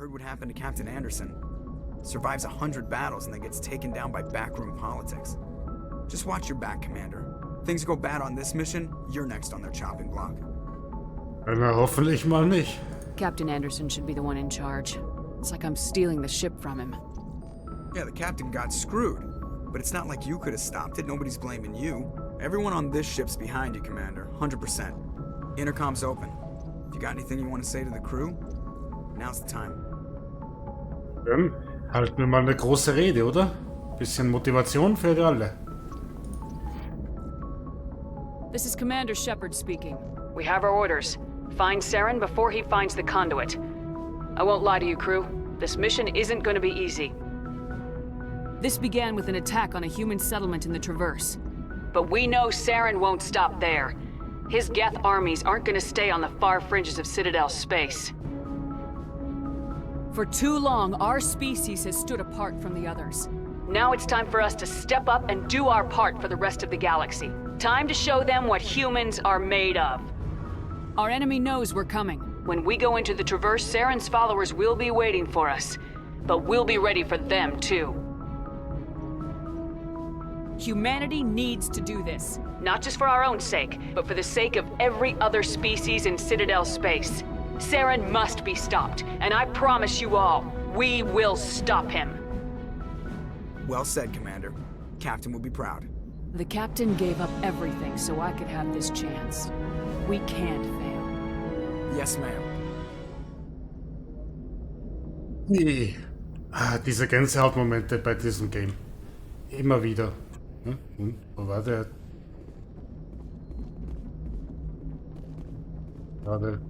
Heard what happened to Captain Anderson. Survives 100 battles and then gets taken down by backroom politics. Just watch your back, Commander. Things go bad on this mission, you're next on their chopping block. Na, hoffentlich mal nicht. Captain Anderson should be the one in charge. It's like I'm stealing the ship from him. Yeah, the captain got screwed. But it's not like you could have stopped it. Nobody's blaming you. Everyone on this ship's behind you, Commander. 100%. Intercom's open. If you got anything you want to say to the crew, now's the time. Dann halten wir mal eine große Rede, oder? Bisschen Motivation für alle. This is Commander Shepard speaking. We have our orders. Find Saren before he finds the conduit. I won't lie to you, crew. This mission isn't going to be easy. This began with an attack on a human settlement in the Traverse. But we know Saren won't stop there. His Geth armies aren't going to stay on the far fringes of Citadel space. For too long, our species has stood apart from the others. Now it's time for us to step up and do our part for the rest of the galaxy. Time to show them what humans are made of. Our enemy knows we're coming. When we go into the Traverse, Saren's followers will be waiting for us. But we'll be ready for them, too. Humanity needs to do this. Not just for our own sake, but for the sake of every other species in Citadel space. Saren must be stopped, and I promise you all, we will stop him. Well said, Commander. Captain will be proud. The captain gave up everything so I could have this chance. We can't fail. Yes, ma'am. Diese Gänsehautmomente bei diesem Game. Immer wieder. Wo war der? Gerade.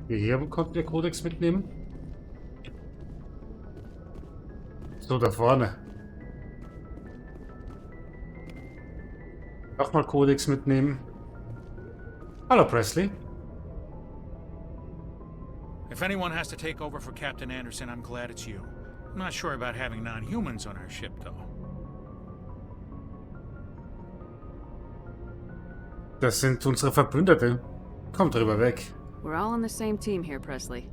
Hierher konnten wir Codex mitnehmen. So, da vorne. Nochmal Codex mitnehmen. Hallo, Presley. If anyone has to take over for Captain Anderson, I'm glad it's you. I'm not sure about having non-humans on our ship, though. Das sind unsere Verbündete. Kommt drüber weg. We're all on the same team here, Presley.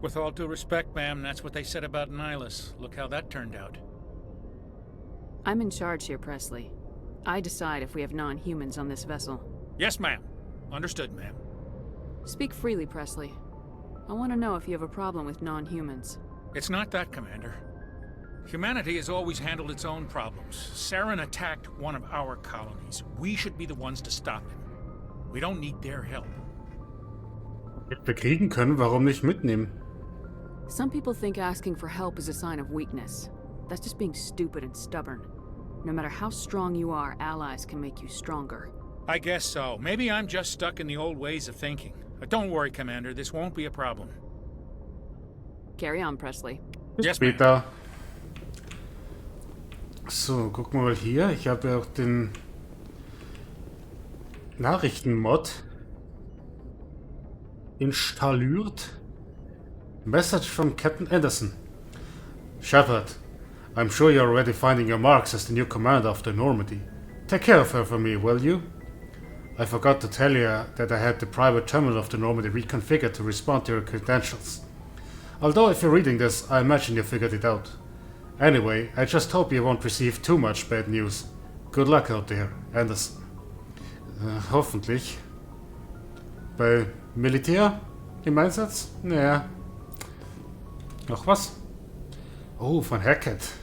With all due respect, ma'am, that's what they said about Nihilus. Look how that turned out. I'm in charge here, Presley. I decide if we have non-humans on this vessel. Yes, ma'am. Understood, ma'am. Speak freely, Presley. I want to know if you have a problem with non-humans. It's not that, Commander. Humanity has always handled its own problems. Saren attacked one of our colonies. We should be the ones to stop him. We don't need their help. Wenn wir kriegen können, warum nicht mitnehmen? Some people think asking for help is a sign of weakness. That's just being stupid and stubborn. No matter how strong you are, allies can make you stronger. I guess so. Maybe I'm just stuck in the old ways of thinking. But don't worry, Commander. This won't be a problem. Carry on, Presley. Bis Yes, später. So, gucken wir mal hier. Ich habe ja auch den Nachrichtenmod installiert. Message from Captain Anderson. Shepard, I'm sure you're already finding your marks as the new commander of the Normandy. Take care of her for me, will you? I forgot to tell you that I had the private terminal of the Normandy reconfigured to respond to your credentials. Although if you're reading this, I imagine you figured it out. Anyway, I just hope you won't receive too much bad news. Good luck out there, Anderson. Hoffentlich. Bei Militär im Einsatz? Naja. Noch was? Oh, von Hackett.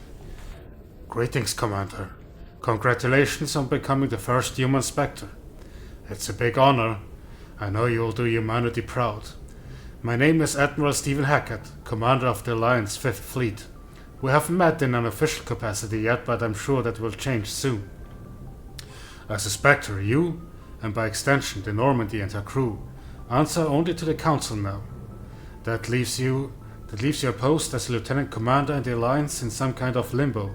Greetings, Commander. Congratulations on becoming the first human Spectre. It's a big honor. I know you'll do humanity proud. My name is Admiral Stephen Hackett, Commander of the Alliance 5th Fleet. We haven't met in an official capacity yet, but I'm sure that will change soon. As a Spectre, you, and by extension the Normandy and her crew, answer only to the Council now. That leaves your post as Lieutenant Commander in the Alliance in some kind of limbo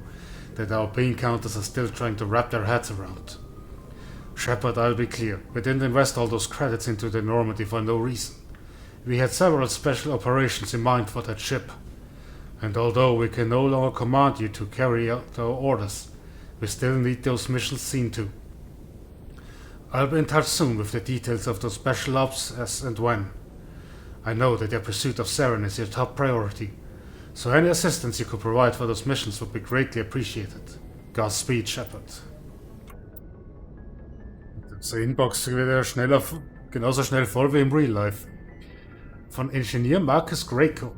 that our bean counters are still trying to wrap their heads around. Shepard, I'll be clear, we didn't invest all those credits into the Normandy for no reason. We had several special operations in mind for that ship. And although we can no longer command you to carry out our orders, we still need those missions seen to. I'll be in touch soon with the details of those special ops as and when. I know that your pursuit of Saren is your top priority, so any assistance you could provide for those missions would be greatly appreciated. Godspeed, Shepard. Unsere Inbox wieder genauso schnell voll wie im Real Life. Von Ingenieur Marcus Greco.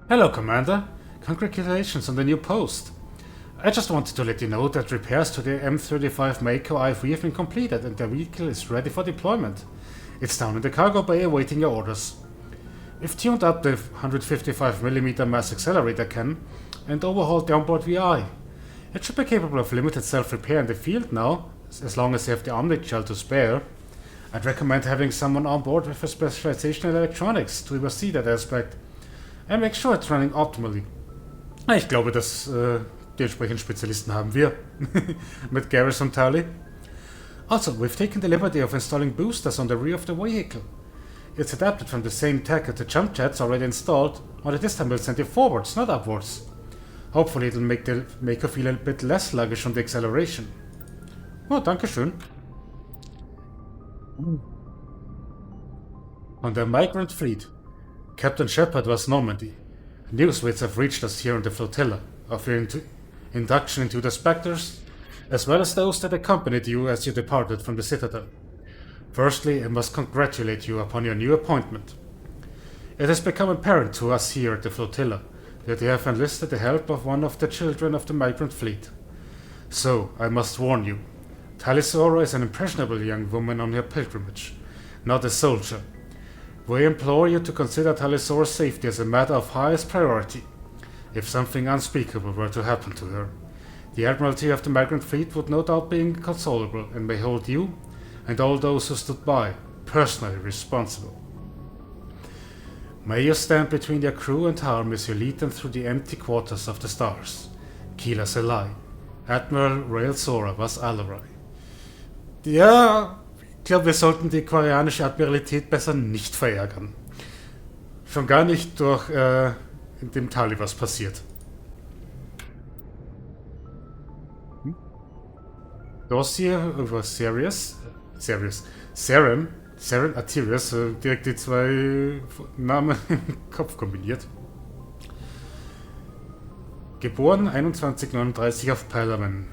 Hello, Commander. Congratulations on the new post. I just wanted to let you know that repairs to the M35 Mako IV have been completed and the vehicle is ready for deployment. It's down in the cargo bay awaiting your orders. We've tuned up the 155mm mass accelerator cannon and overhauled the onboard VI. It should be capable of limited self-repair in the field now, as long as you have the Omnic shell to spare. I'd recommend having someone on board with a specialization in electronics to oversee that aspect and make sure it's running optimally. Ich glaube, dass die entsprechenden Spezialisten haben wir mit Garrus und Tali. Also, we've taken the liberty of installing boosters on the rear of the vehicle. It's adapted from the same tech as the jump jets already installed, only this time we'll send you forwards, not upwards. Hopefully it'll make the Mako feel a bit less sluggish on the acceleration. Oh, danke schön. On the migrant fleet, Captain Shepard was Normandy. Newsways have reached us here on the flotilla, offering induction into the Spectres, as well as those that accompanied you as you departed from the Citadel. Firstly, I must congratulate you upon your new appointment. It has become apparent to us here at the flotilla that you have enlisted the help of one of the children of the migrant fleet. So, I must warn you, Talisora is an impressionable young woman on her pilgrimage, not a soldier. We implore you to consider Talisora's safety as a matter of highest priority. If something unspeakable were to happen to her, the Admiralty of the Migrant Fleet would no doubt be inconsolable and may hold you, and all those who stood by, personally responsible. May you stand between your crew and harm as you lead them through the empty quarters of the stars. Kila Selai. Admiral Rael Sora was Alarai. Ja, ich glaube, wir sollten die koreanische Admiralität besser nicht verärgern. Schon gar nicht durch in dem Tali was passiert. Dossier über Saren Arterius, direkt die zwei Namen im Kopf kombiniert. Geboren 2139 auf Palawan.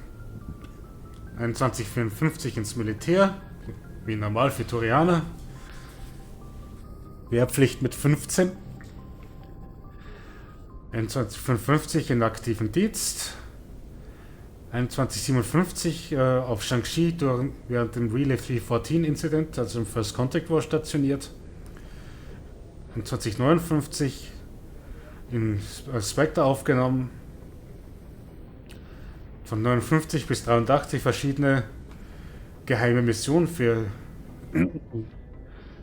2154 ins Militär, wie normal für Turianer. Wehrpflicht mit 15. 2155 in aktiven Dienst. 2157 auf Shaanxi während dem Relay 314 Incident, also im First Contact War stationiert. 2159 in Spectre aufgenommen. Von 59 bis 83 verschiedene geheime Missionen für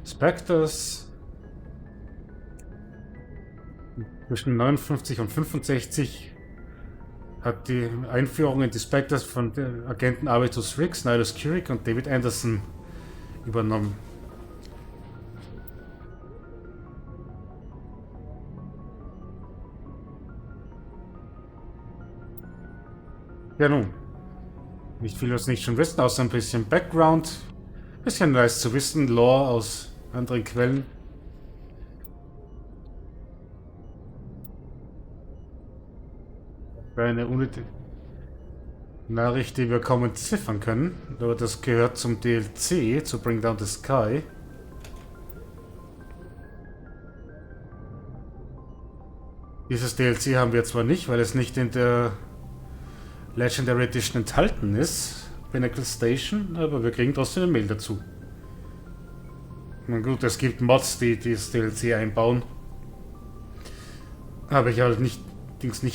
Spectres. Zwischen 59 und 65 hat die Einführung in die Spectres von den Agenten Arvitus Riggs, Nihilus Curie und David Anderson übernommen. Ja nun, nicht viel, was nicht schon wissen, außer ein bisschen Background, ein bisschen nice zu wissen, Lore aus anderen Quellen. Eine Nachricht, die wir kaum entziffern können, aber das gehört zum DLC, zu Bring Down the Sky. Dieses DLC haben wir zwar nicht, weil es nicht in der Legendary Edition enthalten ist, Pinnacle Station, aber wir kriegen trotzdem eine Mail dazu. Na gut, es gibt Mods, die das DLC einbauen. Habe ich halt nicht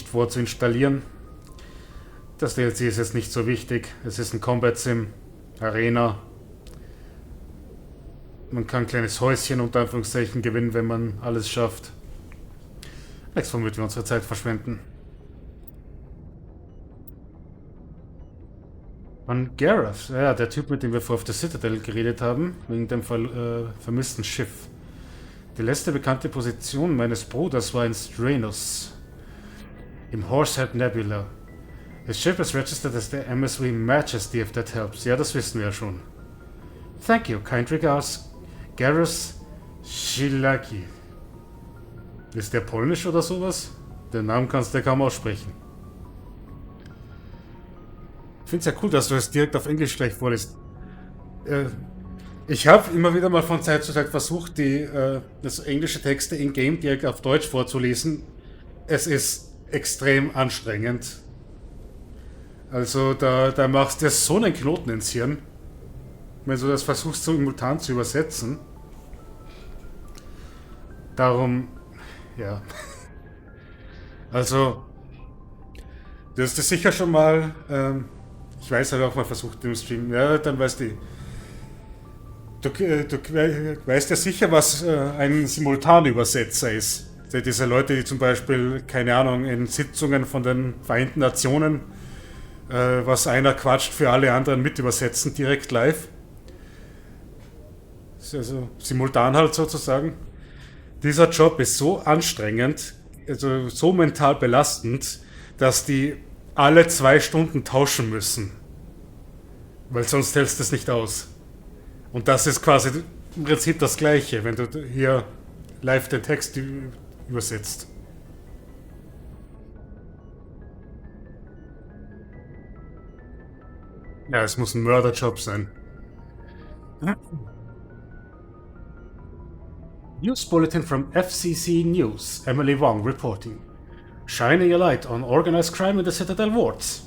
vor zu installieren. Das DLC ist jetzt nicht so wichtig. Es ist ein Combat Sim, Arena. Man kann ein kleines Häuschen unter Anführungszeichen gewinnen, wenn man alles schafft. Nichts, womit wir unsere Zeit verschwenden. Von Gareth, ja, der Typ, mit dem wir vor auf der Citadel geredet haben, wegen dem vermissten Schiff. Die letzte bekannte Position meines Bruders war in Strenus, im Horsehead Nebula. His ship is registered as the MSV Majesty, if that helps. Ja, das wissen wir ja schon. Thank you, kind regards, Gareth Shilaki. Ist der polnisch oder sowas? Den Namen kannst du kaum aussprechen. Ich finde es ja cool, dass du es direkt auf Englisch gleich vorliest. Ich habe immer wieder mal von Zeit zu Zeit versucht, das englische Texte in-game direkt auf Deutsch vorzulesen. Es ist extrem anstrengend. Also da machst du so einen Knoten ins Hirn, wenn du das versuchst simultan zu übersetzen. Darum, ja. Also, du hast das sicher schon mal, ich weiß, habe auch mal versucht im Stream, ja, dann weißt du, du weißt ja sicher, was ein Simultanübersetzer ist. Diese Leute, die zum Beispiel, keine Ahnung, in Sitzungen von den Vereinten Nationen, was einer quatscht, für alle anderen mit übersetzen, direkt live. Also simultan halt sozusagen. Dieser Job ist so anstrengend, also so mental belastend, dass die alle 2 Stunden tauschen müssen. Weil sonst hältst du es nicht aus. Und das ist quasi im Prinzip das Gleiche, wenn du hier live den Text übersetzt. Ja, es muss ein Mörderjob sein. News Bulletin from FCC News. Emily Wong reporting. Shining a light on organized crime in the Citadel wards.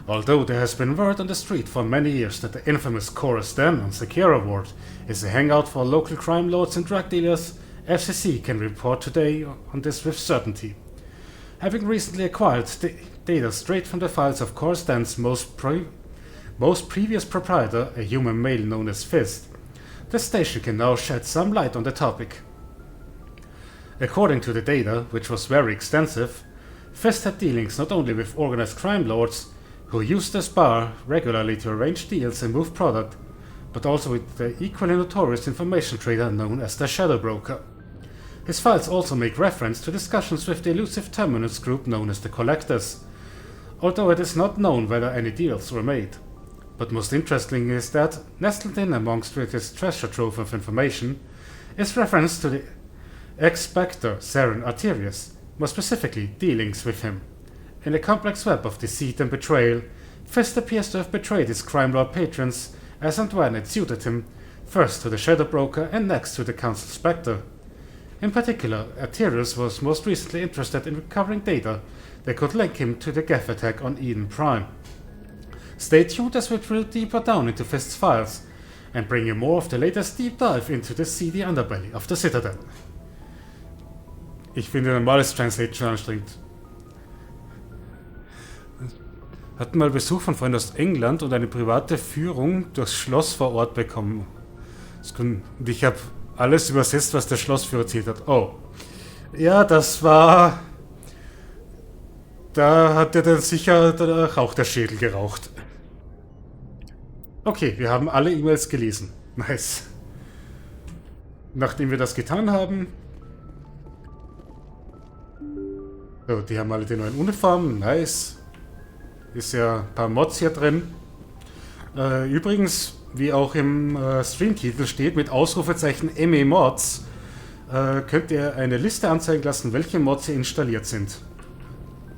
Although there has been word on the street for many years that the infamous Sternen Secura ward is a hangout for local crime lords and drug dealers, FCC can report today on this with certainty. Having recently acquired data straight from the files of Sten's most previous proprietor, a human male known as Fist, the station can now shed some light on the topic. According to the data, which was very extensive, Fist had dealings not only with organized crime lords, who used this bar regularly to arrange deals and move product, but also with the equally notorious information trader known as the Shadow Broker. His files also make reference to discussions with the elusive terminus group known as the Collectors, although it is not known whether any deals were made. But most interesting is that, nestled in amongst his treasure trove of information, is reference to the ex-Spectre Saren Arterius, more specifically dealings with him. In a complex web of deceit and betrayal, Fist appears to have betrayed his crime lord patrons as and when it suited him, first to the Shadow Broker and next to the Council Spectre. In particular, Arterius was most recently interested in recovering data that could link him to the Geth attack on Eden Prime. Stay tuned as we drill deeper down into Fist's files and bring you more of the latest deep dive into the seedy underbelly of the Citadel. Ich finde normales Translation anstrengend. Hatten mal Besuch von Freunden aus England und eine private Führung durchs Schloss vor Ort bekommen. Und ich habe alles übersetzt, was der Schlossführer erzählt hat. Oh. Ja, das war... Da hat er dann sicher der Rauch der Schädel geraucht. Okay, wir haben alle E-Mails gelesen. Nice. Nachdem wir das getan haben... So, die haben alle die neuen Uniformen. Nice. Ist ja ein paar Mods hier drin. Übrigens, wie auch im Streamtitel steht, mit Ausrufezeichen ME Mods, könnt ihr eine Liste anzeigen lassen, welche Mods hier installiert sind.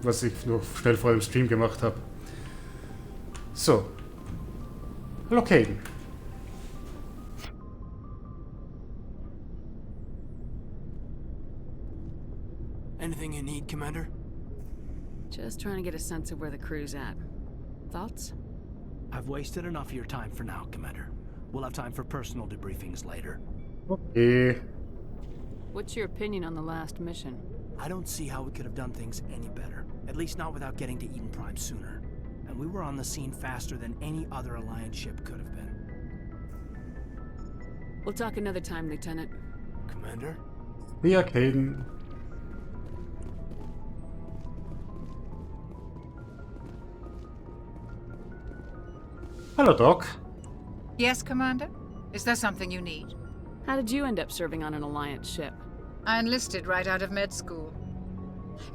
Was ich nur schnell vor dem Stream gemacht habe. So. Locaten. Anything you need, Commander? Just trying to get a sense of where the crew's at. Thoughts? I've wasted enough of your time for now, Commander. We'll have time for personal debriefings later. Okay. What's your opinion on the last mission? I don't see how we could have done things any better. At least not without getting to Eden Prime sooner. And we were on the scene faster than any other Alliance ship could have been. We'll talk another time, Lieutenant. Commander? Ja, Caden. Hello, Doc. Yes, Commander? Is there something you need? How did you end up serving on an Alliance ship? I enlisted right out of med school.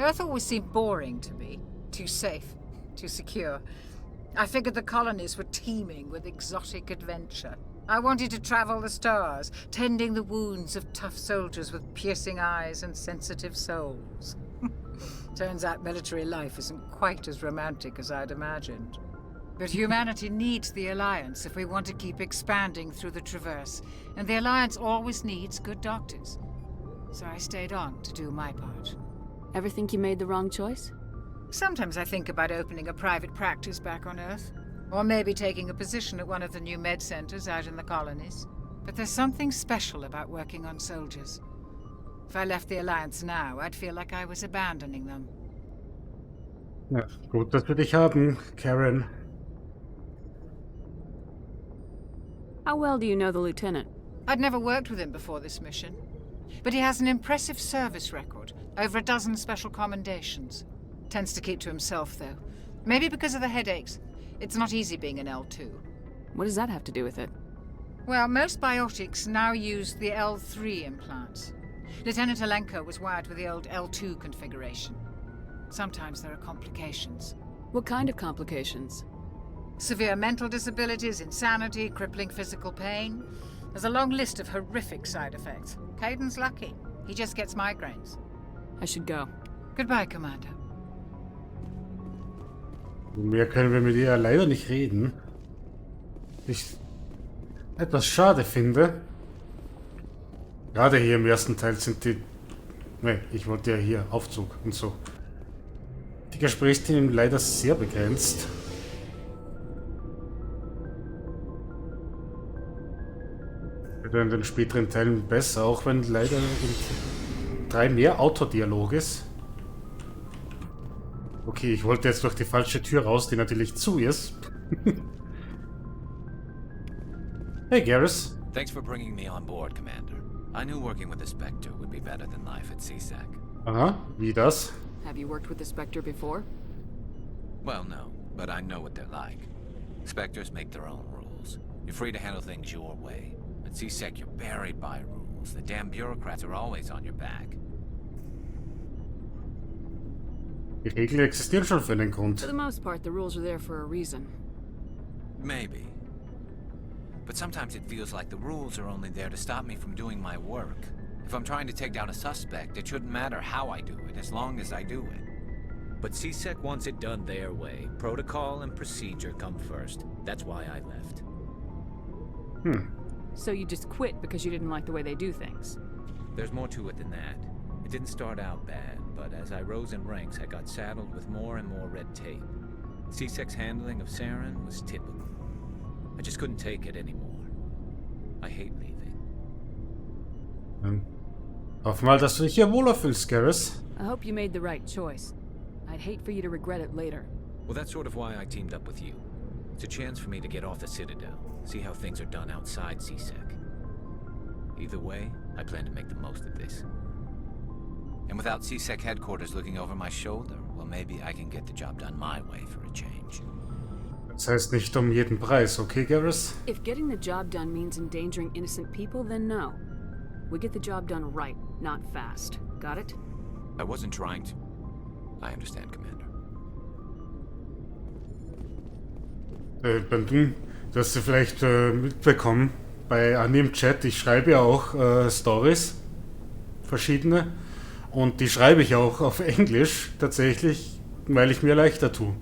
Earth always seemed boring to me. Too safe, too secure. I figured the colonies were teeming with exotic adventure. I wanted to travel the stars, tending the wounds of tough soldiers with piercing eyes and sensitive souls. Turns out military life isn't quite as romantic as I'd imagined. But humanity needs the Alliance if we want to keep expanding through the Traverse, and the Alliance always needs good doctors. So I stayed on to do my part. Ever think you made the wrong choice? Sometimes I think about opening a private practice back on Earth, or maybe taking a position at one of the new med centers out in the colonies. But there's something special about working on soldiers. If I left the Alliance now, I'd feel like I was abandoning them. Ja, gut, dass wir dich haben, Karen. How well do you know the lieutenant? I'd never worked with him before this mission, but he has an impressive service record, over a dozen special commendations. Tends to keep to himself, though. Maybe because of the headaches. It's not easy being an L2. What does that have to do with it? Well, most biotics now use the L3 implants. Lieutenant Alenko was wired with the old L2 configuration. Sometimes there are complications. What kind of complications? Severe mental disabilities, insanity, crippling physical pain. There's a long list of horrific side effects. Caden's lucky. He just gets migraines. I should go. Goodbye, Commander. Mehr können wir mit ihr leider nicht reden. Ich etwas schade finde. Gerade hier im ersten Teil sind die... Ne, ich wollte ja hier Aufzug und so. Die Gesprächsthemen leider sehr begrenzt. Wieder in den späteren Teilen besser, auch wenn leider in 3 mehr Autodialog ist. Okay, ich wollte jetzt durch die falsche Tür raus, die natürlich zu ist. Hey, Garrus. Thanks for bringing me on board, Commander. I knew working with the Spectre would be better than life at CSEC. Aha, wie das? Have you worked with the Spectre before? Well, no, but I know what they're like. Spectres make their own rules. You're free to handle things your way. At CSEC, you're buried by rules. The damn bureaucrats are always on your back. Die Regeln existieren schon für einen Grund. For the most part, the rules are there for a reason. Maybe. But sometimes it feels like the rules are only there to stop me from doing my work. If I'm trying to take down a suspect, it shouldn't matter how I do it, as long as I do it. But CSEC wants it done their way. Protocol and procedure come first. That's why I left. So you just quit because you didn't like the way they do things? There's more to it than that. It didn't start out bad, but as I rose in ranks, I got saddled with more and more red tape. CSEC's handling of Saren was typical. I just couldn't take it anymore. I hate leaving. Hoff mal, dass du dich hier wohler fühlst, Garrus. I hope you made the right choice. I'd hate for you to regret it later. Well, that's sort of why I teamed up with you. It's a chance for me to get off the Citadel, see how things are done outside CSEC. Either way, I plan to make the most of this. And without CSEC headquarters looking over my shoulder, well, maybe I can get the job done my way for a change. Das heißt nicht um jeden Preis, okay, Garrus? If getting the job done means endangering innocent people, then no. We get the job done right, not fast. Got it? I wasn't trying to... I understand, Commander. Du hast ja vielleicht mitbekommen, bei Anni im Chat, ich schreibe ja auch Stories, verschiedene, und die schreibe ich auch auf Englisch, tatsächlich, weil ich mir leichter tue.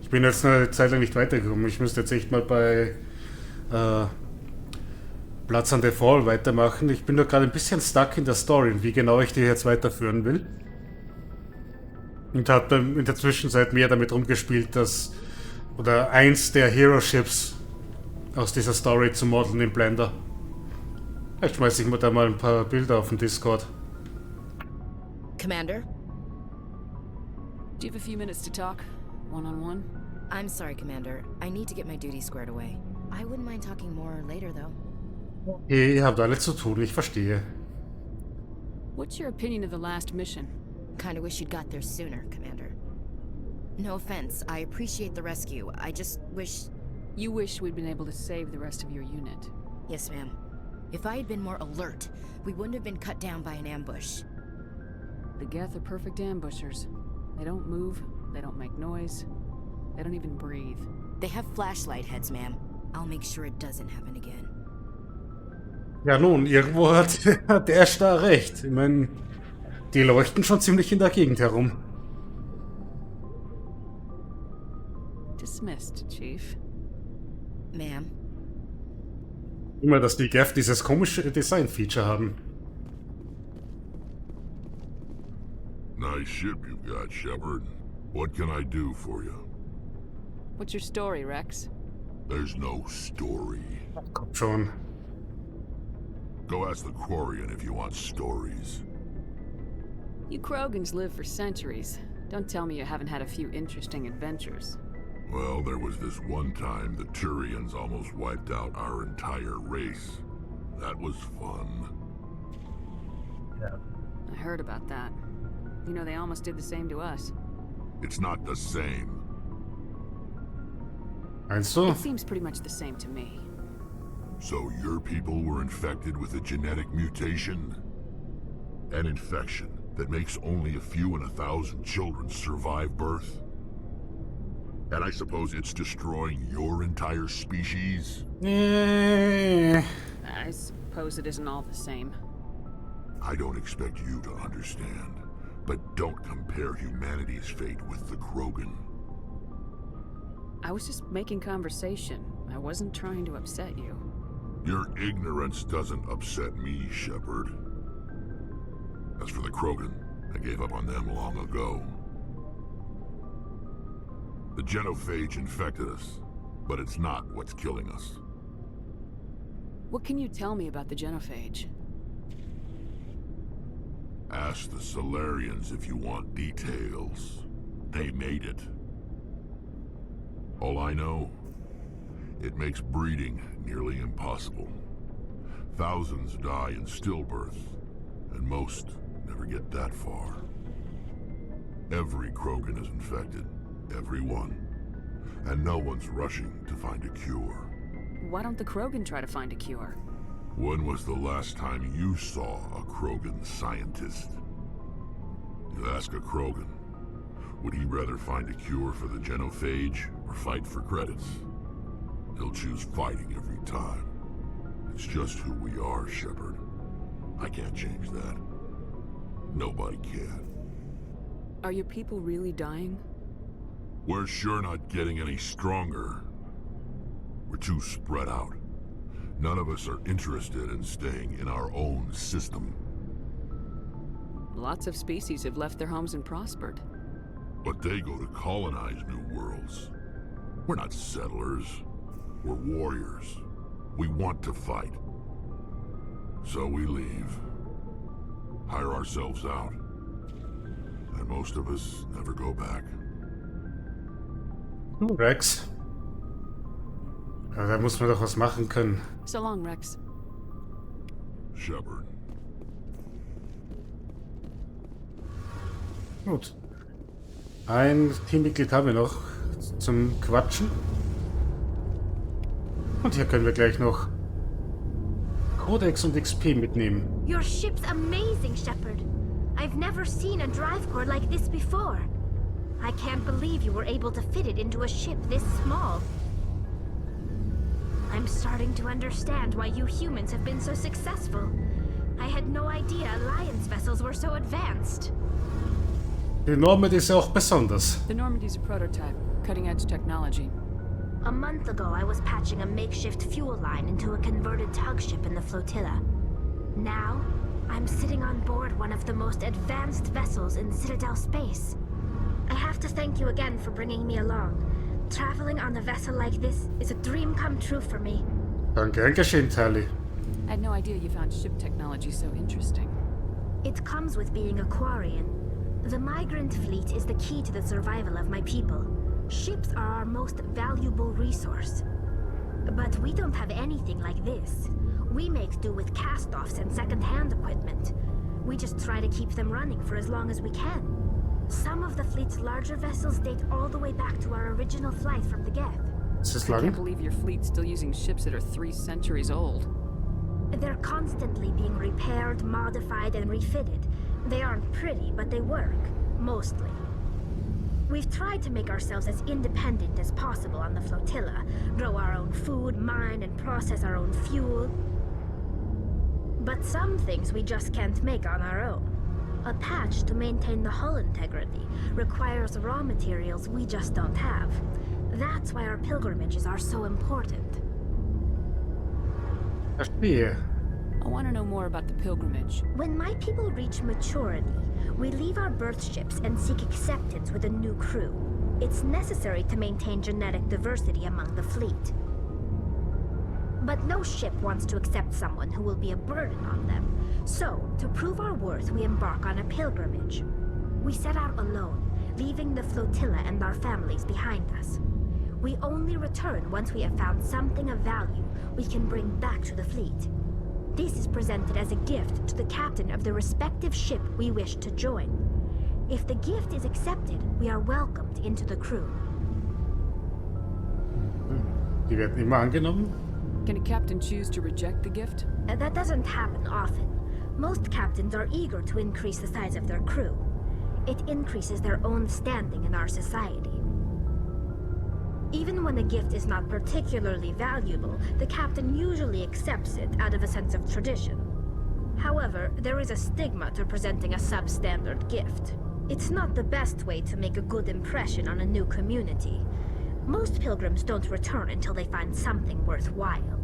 Ich bin jetzt eine Zeit lang nicht weitergekommen, ich müsste jetzt echt mal bei Platz an the Fall weitermachen. Ich bin nur gerade ein bisschen stuck in der Story, wie genau ich die jetzt weiterführen will. Und habe in der Zwischenzeit mehr damit rumgespielt, oder eins der Hero Ships aus dieser Story zu modeln im Blender. Vielleicht schmeiße ich mir da mal ein paar Bilder auf den Discord. Commander? Do you have a few minutes to talk? One-on-one? I'm sorry, Commander. I need to get my duties squared away. I wouldn't mind talking more later, though. Ihr habt alle zu tun, ich verstehe. What's your opinion of the last mission? Kinda wish you'd got there sooner, Commander. No offense, I appreciate the rescue. I just wish... You wish we'd been able to save the rest of your unit. Yes, ma'am. If I had been more alert, we wouldn't have been cut down by an ambush. The Geth are perfect ambushers. They don't move, they don't make noise, they don't even breathe. They have flashlight heads, ma'am. I'll make sure it doesn't happen again. Ja nun, irgendwo hat der erste da recht. Ich meine, die leuchten schon ziemlich in der Gegend herum. Dismissed, Chief. Ma'am. Immer, dass die Gaff dieses komische Design-Feature haben. Nice ship you've got, Shepard. What can I do for you? What's your story, Rex? There's no story. Kommt schon. Go ask the Quarian if you want stories. You Krogans live for centuries. Don't tell me you haven't had a few interesting adventures. Well, there was this one time the Turians almost wiped out our entire race. That was fun. Ja. I heard about that. You know, they almost did the same to us. It's not the same. Meinst du? It seems pretty much the same to me. So your people were infected with a genetic mutation? An infection that makes only a few in 1,000 children survive birth? And I suppose it's destroying your entire species? Eh. I suppose it isn't all the same. I don't expect you to understand, but don't compare humanity's fate with the Krogan. I was just making conversation. I wasn't trying to upset you. Your ignorance doesn't upset me, Shepard. As for the Krogan, I gave up on them long ago. The genophage infected us, but it's not what's killing us. What can you tell me about the genophage? Ask the Solarians if you want details. They made it. All I know, it makes breeding nearly impossible. Thousands die in stillbirth, and most never get that far. Every Krogan is infected. Everyone. And no one's rushing to find a cure. Why don't the Krogan try to find a cure? When was the last time you saw a Krogan scientist? You ask a Krogan, would he rather find a cure for the genophage or fight for credits? He'll choose fighting every time. It's just who we are, Shepard. I can't change that. Nobody can. Are your people really dying? We're sure not getting any stronger. We're too spread out. None of us are interested in staying in our own system. Lots of species have left their homes and prospered. But they go to colonize new worlds. We're not settlers. We're warriors. We want to fight. So we leave. Hire ourselves out. And most of us never go back. Rex. Ja, da muss man doch was machen können. So long, Rex. Shepard. Gut. Ein Teammitglied haben wir noch zum Quatschen. Und hier können wir gleich noch Codex und XP mitnehmen. Your ship's amazing, Shepard. I've never seen a drive core like this before. I can't believe you were able to fit it into a ship this small. I'm starting to understand why you humans have been so successful. I had no idea Alliance vessels were so advanced. Die Normandy ist ja auch besonders. The Normandy's a prototype, cutting-edge technology. A month ago, I was patching a makeshift fuel line into a converted tug ship in the flotilla. Now, I'm sitting on board one of the most advanced vessels in Citadel space. I have to thank you again for bringing me along. Traveling on a vessel like this is a dream come true for me. Danke, gern geschehen, Tali. I had no idea you found ship technology so interesting. It comes with being a Quarian. The migrant fleet is the key to the survival of my people. Ships are our most valuable resource. But we don't have anything like this. We make do with cast-offs and second-hand equipment. We just try to keep them running for as long as we can. Some of the fleet's larger vessels date all the way back to our original flight from the Geth. Ist es I lang? can't believe your fleet's still using ships that are 3 centuries old. They're constantly being repaired, modified, and refitted. They aren't pretty, but they work. Mostly. We've tried to make ourselves as independent as possible on the flotilla, grow our own food, mine and process our own fuel. But some things we just can't make on our own. A patch to maintain the hull integrity requires raw materials we just don't have. That's why our pilgrimages are so important. Verstehe. I want to know more about the pilgrimage. When my people reach maturity, we leave our birth ships and seek acceptance with a new crew. It's necessary to maintain genetic diversity among the fleet. But no ship wants to accept someone who will be a burden on them. So, to prove our worth, we embark on a pilgrimage. We set out alone, leaving the flotilla and our families behind us. We only return once we have found something of value we can bring back to the fleet. This is presented as a gift to the captain of the respective ship we wish to join. If the gift is accepted, we are welcomed into the crew. Die werden immer angenommen? Can a captain choose to reject the gift? That doesn't happen often. Most captains are eager to increase the size of their crew. It increases their own standing in our society. Even when a gift is not particularly valuable, the captain usually accepts it out of a sense of tradition. However, there is a stigma to presenting a substandard gift. It's not the best way to make a good impression on a new community. Most pilgrims don't return until they find something worthwhile.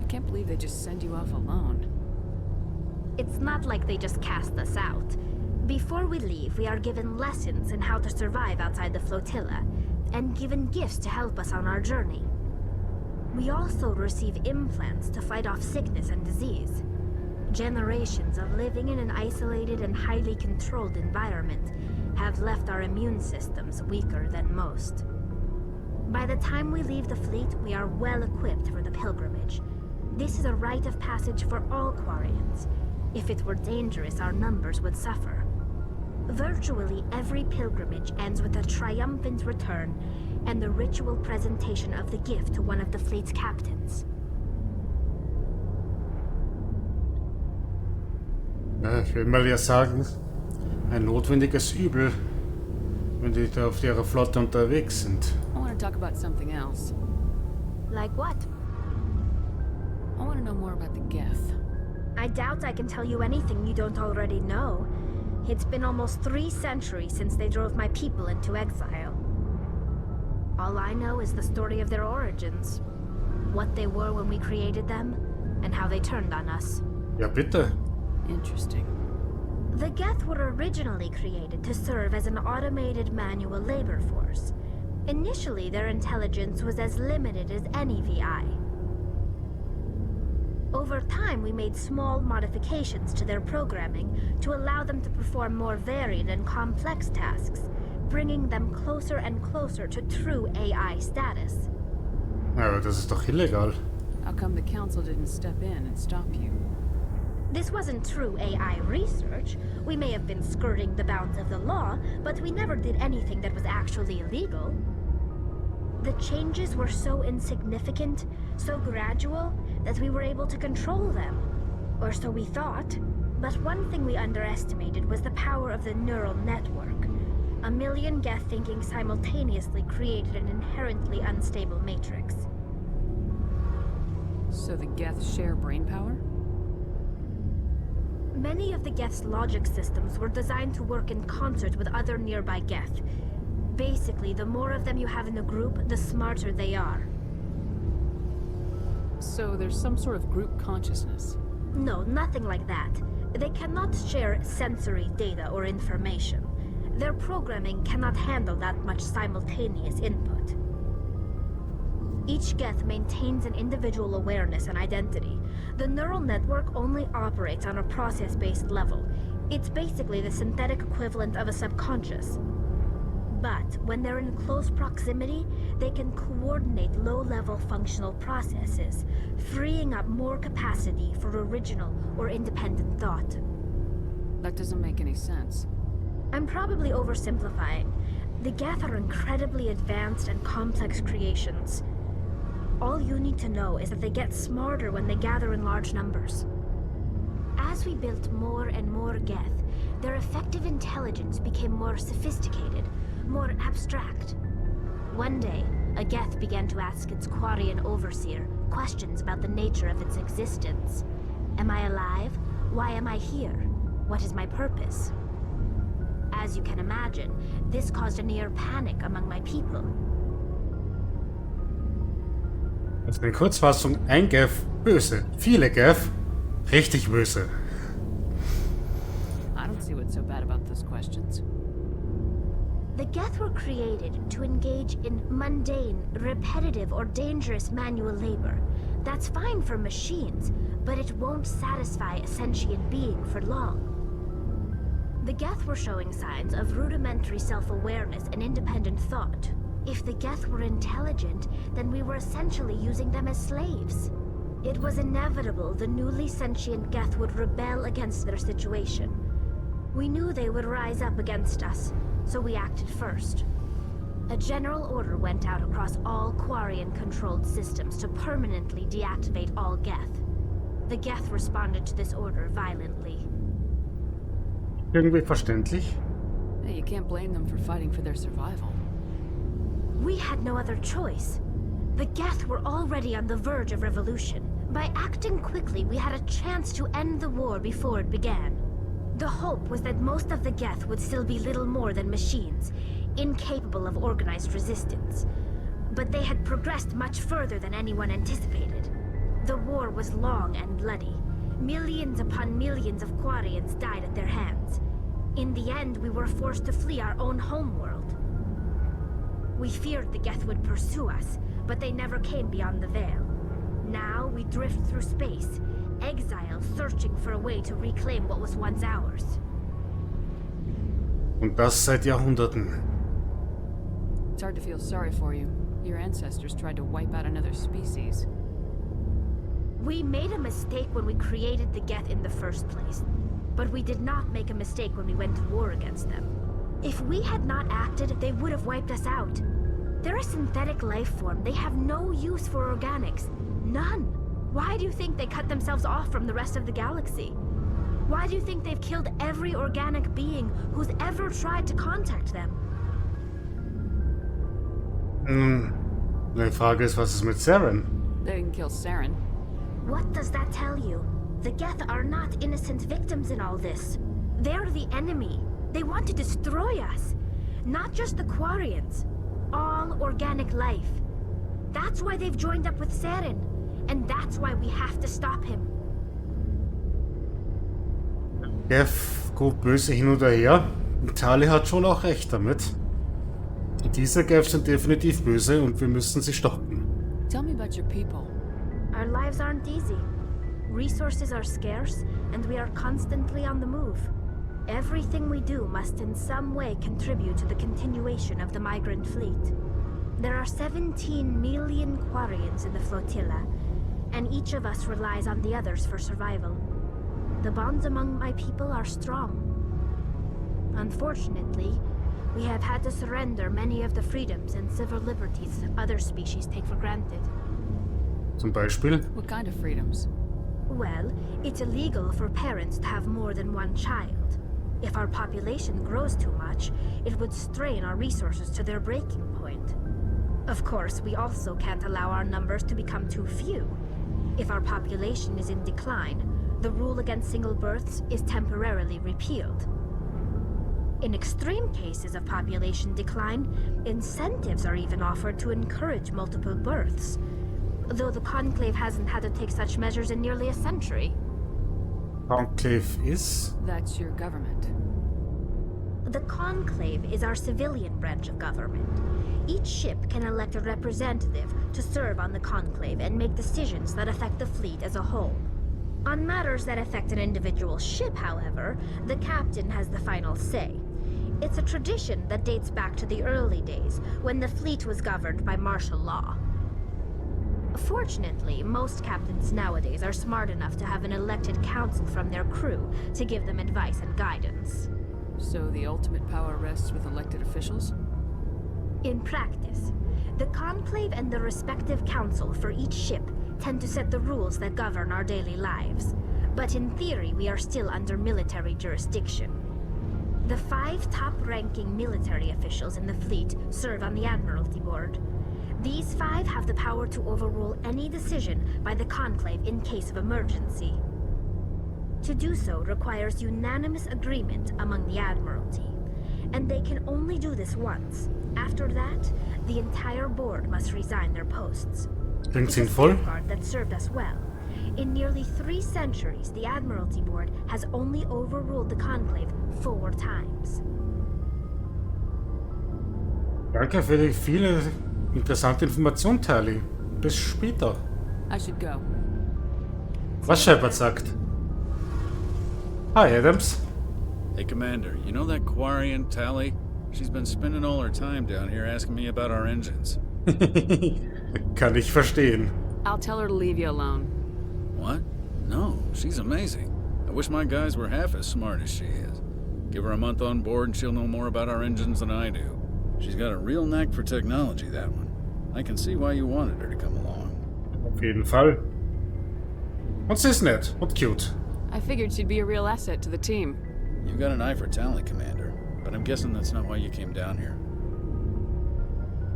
I can't believe they just send you off alone. It's not like they just cast us out. Before we leave, we are given lessons in how to survive outside the flotilla, and given gifts to help us on our journey. We also receive implants to fight off sickness and disease. Generations of living in an isolated and highly controlled environment have left our immune systems weaker than most. By the time we leave the fleet, we are well equipped for the pilgrimage. This is a rite of passage for all Quarians. If it were dangerous, our numbers would suffer. Virtually every pilgrimage ends with a triumphant return and the ritual presentation of the gift to one of the fleet's captains. Ich will mal ja sagen, ein notwendiges Übel, wenn die da auf ihrer Flotte unterwegs sind. I want to talk about something else. Like what? I want to know more about the Geth. I doubt I can tell you anything you don't already know. It's been almost 3 centuries since they drove my people into exile. All I know is the story of their origins. What they were when we created them, and how they turned on us. Ja, bitte. Interesting. The Geth were originally created to serve as an automated manual labor force. Initially, their intelligence was as limited as any VI. Over time, we made small modifications to their programming to allow them to perform more varied and complex tasks, bringing them closer and closer to true AI status. Ja, aber das ist doch illegal. How come the council didn't step in and stop you? This wasn't true AI research. We may have been skirting the bounds of the law, but we never did anything that was actually illegal. The changes were so insignificant, so gradual, that we were able to control them. Or so we thought. But one thing we underestimated was the power of the neural network. 1 million Geth thinking simultaneously created an inherently unstable matrix. So the Geth share brain power? Many of the Geth's logic systems were designed to work in concert with other nearby Geth. Basically, the more of them you have in a group, the smarter they are. So there's some sort of group consciousness? No, nothing like that. They cannot share sensory data or information. Their programming cannot handle that much simultaneous input. Each Geth maintains an individual awareness and identity. The neural network only operates on a process-based level. It's basically the synthetic equivalent of a subconscious. But when they're in close proximity, they can coordinate low-level functional processes, freeing up more capacity for original or independent thought. That doesn't make any sense. I'm probably oversimplifying. The Geth are incredibly advanced and complex creations. All you need to know is that they get smarter when they gather in large numbers. As we built more and more Geth, their effective intelligence became more sophisticated, more abstract. One day, a Geth began to ask its Quarian overseer questions about the nature of its existence. Am I alive? Why am I here? What is my purpose? As you can imagine, this caused a near panic among my people. Also in Kurzfassung, ein Geth, böse. Viele Geth, richtig böse. I don't see what's so bad about those questions. The Geth were created to engage in mundane, repetitive, or dangerous manual labor. That's fine for machines, but it won't satisfy a sentient being for long. The Geth were showing signs of rudimentary self-awareness and independent thought. If the Geth were intelligent, then we were essentially using them as slaves. It was inevitable the newly sentient Geth would rebel against their situation. We knew they would rise up against us, so we acted first. A general order went out across all Quarian-controlled systems to permanently deactivate all Geth. The Geth responded to this order violently. Irgendwie verständlich. Hey, you can't blame them for fighting for their survival. We had no other choice. The Geth were already on the verge of revolution. By acting quickly, we had a chance to end the war before it began. The hope was that most of the Geth would still be little more than machines, incapable of organized resistance. But they had progressed much further than anyone anticipated. The war was long and bloody. Millions upon millions of Quarians died at their hands. In the end, we were forced to flee our own homeworld. We feared the Geth would pursue us, but they never came beyond the Veil. Now we drift through space, exiles searching for a way to reclaim what was once ours. Und das seit Jahrhunderten. It's hard to feel sorry for you. Your ancestors tried to wipe out another species. We made a mistake when we created the Geth in the first place, but we did not make a mistake when we went to war against them. If we had not acted, they would have wiped us out. They're a synthetic life form. They have no use for organics. None. Why do you think they cut themselves off from the rest of the galaxy? Why do you think they've killed every organic being who's ever tried to contact them? Die Frage ist, was ist mit Saren? They didn't kill Saren. What does that tell you? The Geth are not innocent victims in all this. They're the enemy. They want to destroy us. Not just the Quarians. All organic life. That's why they've joined up with Saren. And that's why we have to stop him. Geth, gut böse hin oder her. Tali hat schon auch recht damit. Diese Geth sind definitiv böse und wir müssen sie stoppen. Tell me about your people. Our lives aren't easy. Resources are scarce, and we are constantly on the move. Everything we do must in some way contribute to the continuation of the migrant fleet. There are 17 million Quarians in the flotilla, and each of us relies on the others for survival. The bonds among my people are strong. Unfortunately, we have had to surrender many of the freedoms and civil liberties other species take for granted. Zum Beispiel? What kind of freedoms? Well, it's illegal for parents to have more than one child. If our population grows too much, it would strain our resources to their breaking point. Of course, we also can't allow our numbers to become too few. If our population is in decline, the rule against single births is temporarily repealed. In extreme cases of population decline, incentives are even offered to encourage multiple births, though the Conclave hasn't had to take such measures in nearly a century. Conclave is? That's your government. The Conclave is our civilian branch of government. Each ship can elect a representative to serve on the Conclave and make decisions that affect the fleet as a whole. On matters that affect an individual ship, however, the captain has the final say. It's a tradition that dates back to the early days, when the fleet was governed by martial law. Fortunately, most captains nowadays are smart enough to have an elected council from their crew to give them advice and guidance. So the ultimate power rests with elected officials? In practice, the Conclave and the respective council for each ship tend to set the rules that govern our daily lives. But in theory, we are still under military jurisdiction. The 5 top-ranking military officials in the fleet serve on the Admiralty Board. These 5 have the power to overrule any decision by the Conclave in case of emergency. To do so requires unanimous agreement among the Admiralty, and they can only do this once. After that, the entire board must resign their posts. Klingt It's a sinnvoll. safeguard that served us well. In nearly 3 centuries, the Admiralty Board has only overruled the Conclave 4 times. Danke für die viele interessante Informationen, Tali. Bis später. I should go. Was Shepard sagt. Hi, Adams. Hey, Commander, you know that Quarian, Tali? She's been spending all her time down here asking me about our engines. Kann ich verstehen. I'll tell her to leave you alone. What? No, she's amazing. I wish my guys were half as smart as she is. Give her a month on board and she'll know more about our engines than I do. She's got a real knack for technology, that one. I can see why you wanted her to come along. Auf jeden Fall. Und sie ist nett und cute. I figured she'd be a real asset to the team. You've got an eye for talent, Commander. But I'm guessing that's not why you came down here.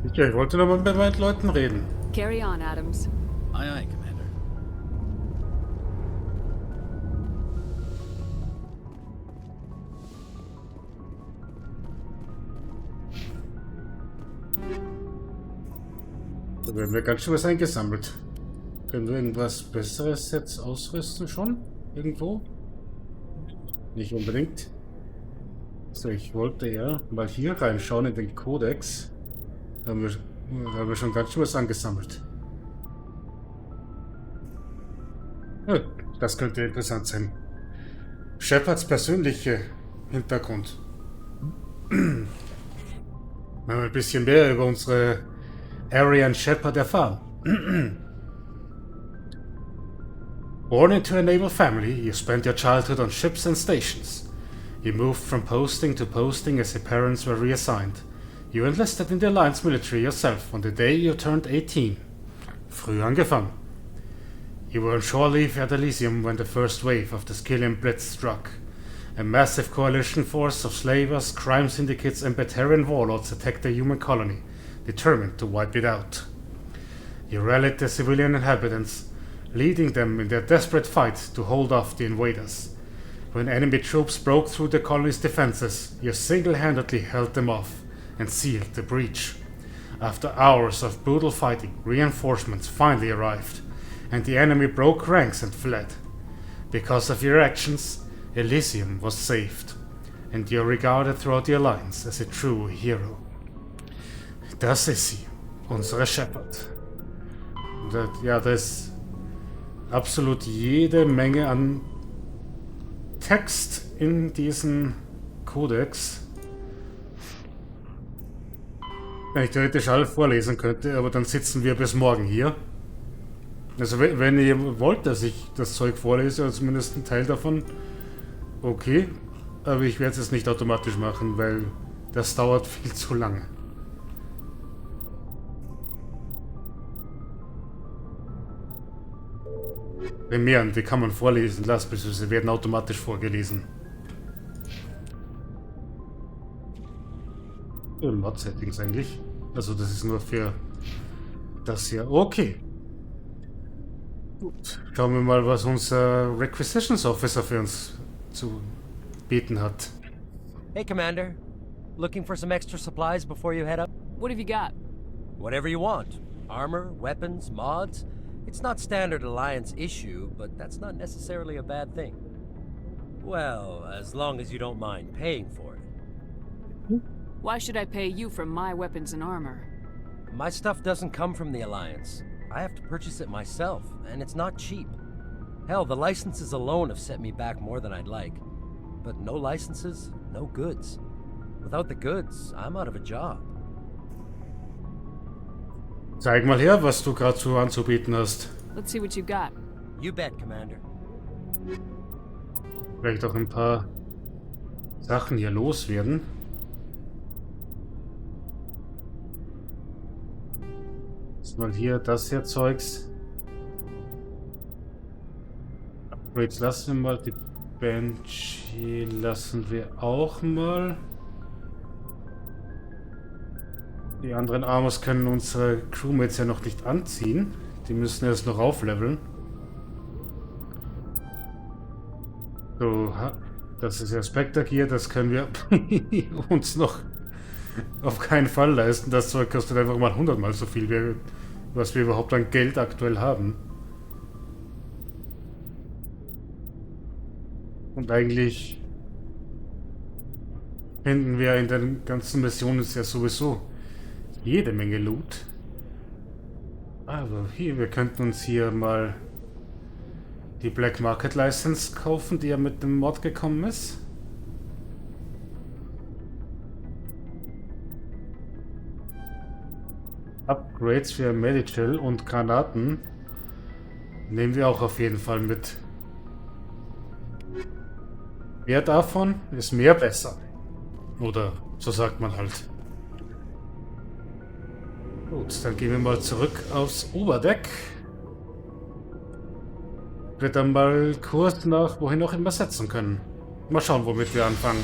Ich wollte noch mal mit meinen Leuten reden. Carry on, Adams. Aye, aye, Commander. Da werden wir ganz schön was eingesammelt. Können wir irgendwas Besseres jetzt ausrüsten schon? Irgendwo? Nicht unbedingt. So, ich wollte ja mal hier reinschauen in den Kodex. Da haben wir schon ganz schön was angesammelt. Ja, das könnte interessant sein. Shepards persönlicher Hintergrund. Wir haben ein bisschen mehr über unsere Arian Shepard erfahren. Born into a naval family, you spent your childhood on ships and stations. You moved from posting to posting as your parents were reassigned. You enlisted in the Alliance military yourself on the day you turned 18. Früh angefangen. You were on shore leave at Elysium when the first wave of the Skillian Blitz struck. A massive coalition force of slavers, crime syndicates and Batarian warlords attacked the human colony, determined to wipe it out. You rallied the civilian inhabitants, leading them in their desperate fight to hold off the invaders. When enemy troops broke through the colony's defenses, you single-handedly held them off and sealed the breach. After hours of brutal fighting, reinforcements finally arrived, and the enemy broke ranks and fled. Because of your actions, Elysium was saved, and you're regarded throughout the Alliance as a true hero. Das ist sie, unsere Shepard. Ja, da ist absolut jede Menge an Text in diesem Kodex. Wenn ich theoretisch alle vorlesen könnte, aber dann sitzen wir bis morgen hier. Also wenn ihr wollt, dass ich das Zeug vorlese, oder zumindest einen Teil davon, okay. Aber ich werde es jetzt nicht automatisch machen, weil das dauert viel zu lange. Premieren, die kann man vorlesen lassen, beziehungsweise werden automatisch vorgelesen. Mod-Settings eigentlich. Also das ist nur für das hier. Okay. Gut. Schauen wir mal, was unser Requisitions Officer für uns zu bieten hat. Hey, Commander. Looking for some extra supplies before you head up? What have you got? Whatever you want. Armor, weapons, mods. It's not standard Alliance issue, but that's not necessarily a bad thing. Well, as long as you don't mind paying for it. Why should I pay you for my weapons and armor? My stuff doesn't come from the Alliance. I have to purchase it myself, and it's not cheap. Hell, the licenses alone have set me back more than I'd like. But no licenses, no goods. Without the goods, I'm out of a job. Zeig mal her, was du gerade so anzubieten hast. Let's see what you got. You bet, Commander. Vielleicht auch ein paar Sachen hier loswerden. Mal hier das hier Zeugs. Upgrades lassen wir mal. Die Banshee lassen wir auch mal. Die anderen Armors können unsere Crewmates ja noch nicht anziehen. Die müssen erst noch aufleveln. So, das ist ja Spectre Gear, das können wir uns noch auf keinen Fall leisten. Das Zeug kostet einfach mal 100-mal so viel, was wir überhaupt an Geld aktuell haben. Und eigentlich finden wir in den ganzen Missionen ja sowieso jede Menge Loot. Aber hier, wir könnten uns hier mal die Black Market License kaufen, die ja mit dem Mod gekommen ist. Upgrades für Medical und Granaten nehmen wir auch auf jeden Fall mit. Mehr davon ist mehr besser. Oder so sagt man halt. Gut, dann gehen wir mal zurück aufs Oberdeck. Wir dann mal Kurs nach wohin auch immer setzen können. Mal schauen, womit wir anfangen.